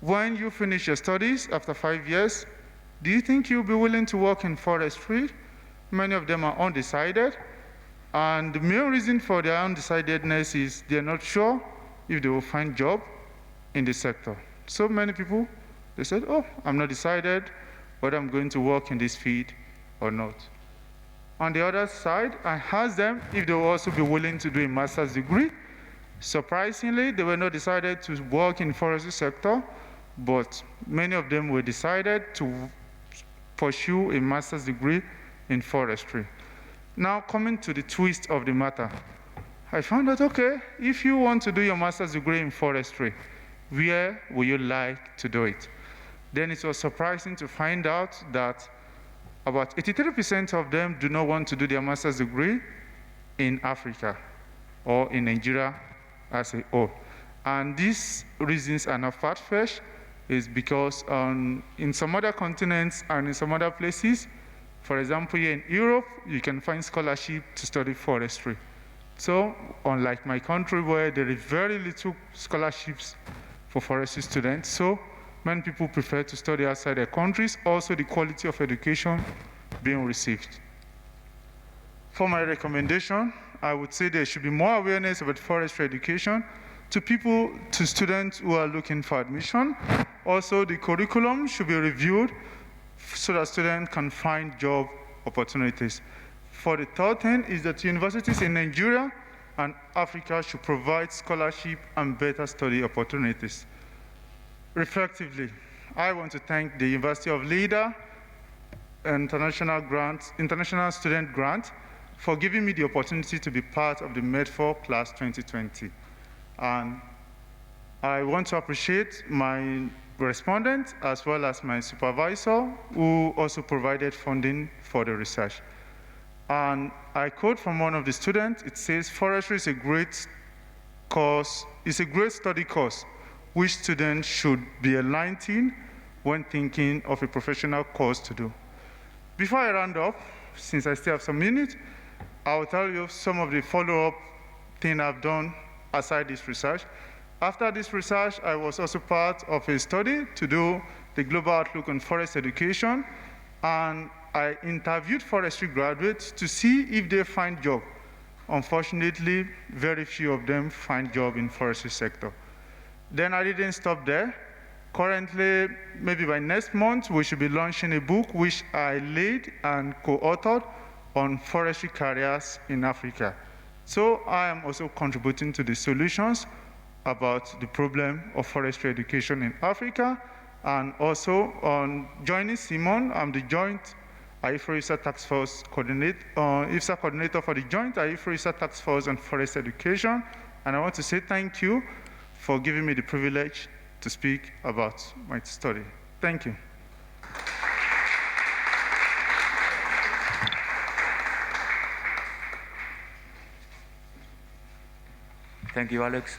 When you finish your studies after 5 years, do you think you'll be willing to work in forestry? Many of them are undecided. And the main reason for their undecidedness is they're not sure if they will find job in the sector. So many people, they said, oh, I'm not decided whether I'm going to work in this field or not. On the other side, I asked them if they will also be willing to do a master's degree. Surprisingly, they were not decided to work in the forestry sector, but many of them were decided to pursue a master's degree in forestry. Now, coming to the twist of the matter, I found out, okay, if you want to do your master's degree in forestry, where would you like to do it? Then it was surprising to find out that about 83% of them do not want to do their master's degree in Africa or in Nigeria as a whole. And these reasons are not far-fetched, is because in some other continents and in some other places, for example, here in Europe, you can find scholarship to study forestry. So, unlike my country where there is very little scholarships for forestry students, so many people prefer to study outside their countries, also the quality of education being received. For my recommendation, I would say there should be more awareness about forestry education to students who are looking for admission. Also, the curriculum should be reviewed so that students can find job opportunities. For the third thing is that universities in Nigeria and Africa should provide scholarship and better study opportunities. Reflectively, I want to thank the University of Leida International Student Grant for giving me the opportunity to be part of the Med4 Class 2020. And I want to appreciate my respondent as well as my supervisor who also provided funding for the research. And I quote from one of the students, it says, forestry is a great course, it's a great study course which students should be aligned in when thinking of a professional course to do. Before I round up, since I still have some minutes, I'll tell you some of the follow-up things I've done aside this research. After this research, I was also part of a study to do the global outlook on forest education, and I interviewed forestry graduates to see if they find job. Unfortunately, very few of them find job in forestry sector. Then I didn't stop there. Currently, maybe by next month, we should be launching a book which I led and co-authored on forestry careers in Africa. So I am also contributing to the solutions about the problem of forestry education in Africa, and also on joining Simon, I'm the joint IFRISA Task Force coordinator for the joint IFRISA Task Force on Forest Education, and I want to say thank you for giving me the privilege to speak about my study. Thank you. Thank you, Alex.